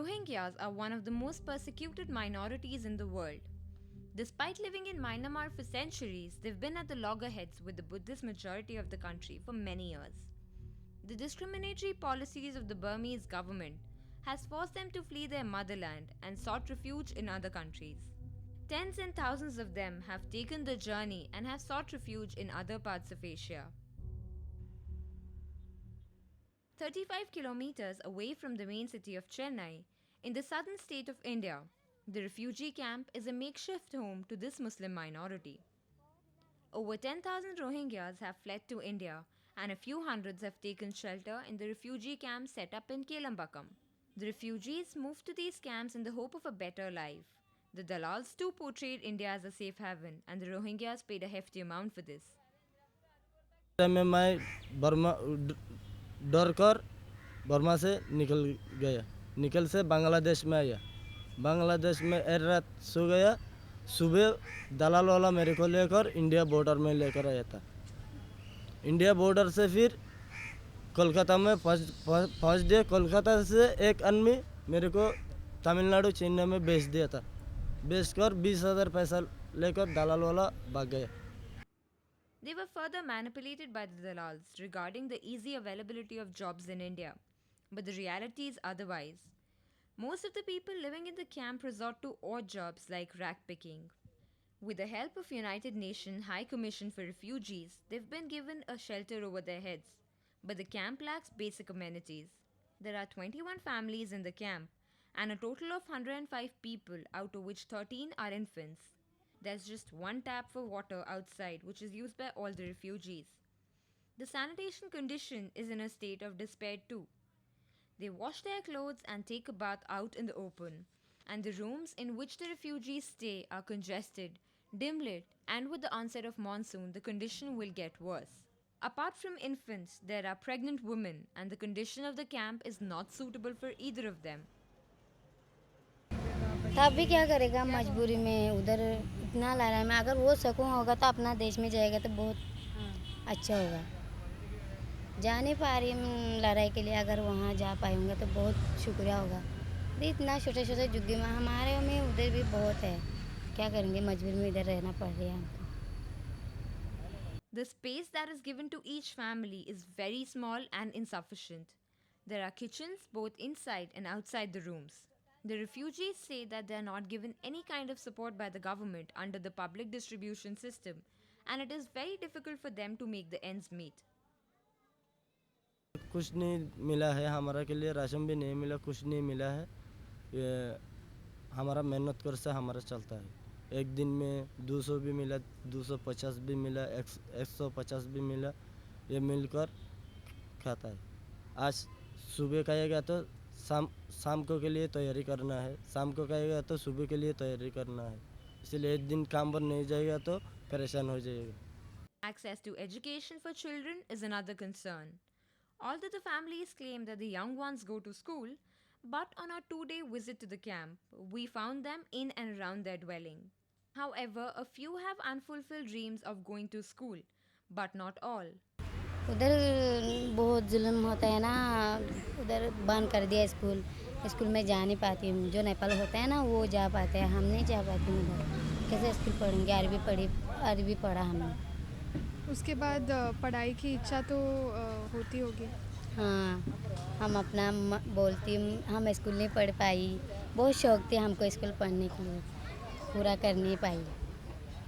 Rohingyas are one of the most persecuted minorities in the world. Despite living in Myanmar for centuries, they've been at the loggerheads with the Buddhist majority of the country for many years. The discriminatory policies of the Burmese government has forced them to flee their motherland and sought refuge in other countries. Tens and thousands of them have taken the journey and have sought refuge in other parts of Asia. 35 kilometers away from the main city of Chennai, in the southern state of India, the refugee camp is a makeshift home to this Muslim minority. Over 10,000 Rohingyas have fled to India, and a few hundreds have taken shelter in the refugee camps set up in Kelambakam. The refugees moved to these camps in the hope of a better life. The Dalals too portrayed India as a safe haven, and the Rohingyas paid a hefty amount for this. Time में मैं Burma डर कर Burma से निकल गया निकल से बांग्लादेश में आया बांग्लादेश में एर रात सो गया सुबह दलाल वाला मेरे को लेकर इंडिया बॉर्डर में लेकर आया था इंडिया बॉर्डर से फिर कोलकाता में फर्स्ट डे कोलकाता से एक आदमी मेरे को तमिलनाडु चेन्नई में बेच दिया था बेच कर 20,000 पैसा लेकर दलाल वाला भाग गया. They were further manipulated by the Dalals regarding the easy availability of jobs in India. But the reality is otherwise. Most of the people living in the camp resort to odd jobs like rag picking. With the help of United Nations High Commission for Refugees, they've been given a shelter over their heads. But the camp lacks basic amenities. There are 21 families in the camp and a total of 105 people, out of which 13 are infants. There's just one tap for water outside, which is used by all the refugees. The sanitation condition is in a state of despair too. They wash their clothes and take a bath out in the open, and the rooms in which the refugees stay are congested, dim lit, and with the onset of monsoon, the condition will get worse. Apart from infants, there are pregnant women, and the condition of the camp is not suitable for either of them. तब भी क्या करेगा मजबूरी में उधर इतना लड़ाई में अगर वो सकून होगा तो अपना देश में जाएगा तो बहुत अच्छा होगा जा नहीं पा रही हम लड़ाई के लिए अगर वहाँ जा पाएंगे तो बहुत शुक्रिया होगा इतना छोटे छोटे जुग्गी में हमारे में उधर भी बहुत है क्या करेंगे मजबूरी में इधर रहना पड़ रहा है हमको. The space that is given to each family is very small and insufficient. There are kitchens both inside and outside the rooms. The refugees say that they are not given any kind of support by the government under the public distribution system, and it is very difficult for them to make the ends meet. कुछ नहीं मिला है हमारा के लिए ration भी नहीं मिला कुछ नहीं मिला है ये हमारा मेहनत कर से हमारा चलता है एक दिन में 200 भी मिला 250 भी मिला 150 भी मिला ये मिलकर खाता है आज सुबह खाएगा तो शाम को के लिए तैयारी करना है शाम को खाएगा तो सुबह के लिए तैयारी करना है इसलिए एक दिन काम पर नहीं जाएगा तो परेशान हो जाएगा. Access to education for children is another concern. Although the families claim that the young ones go to school, but on our 2-day visit to the camp, we found them in and around their dwelling. However, a few have unfulfilled dreams of going to school, but not all. उधर बहुत जुल्म होता है ना उधर बंद कर दिया स्कूल में जा नहीं पाती हूँ जो नेपाल होता है ना वो जा पाते हैं हम नहीं जा पाती हूँ उधर कैसे स्कूल पढ़ेंगे अरबी पढ़ा हमने. उसके बाद पढ़ाई की इच्छा तो होती होगी. हाँ हम अपना बोलती हम स्कूल नहीं पढ़ पाई बहुत शौक थी हमको स्कूल पढ़ने के लिए पूरा कर नहीं पाई.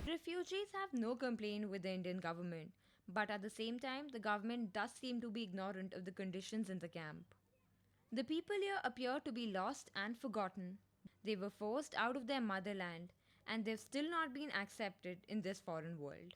Refugees have no complaint with the Indian government, but at the same time, the government does seem to be ignorant of the conditions in the camp. The people here appear to be lost and forgotten. They were forced out of their motherland, and they've still not been accepted in this foreign world.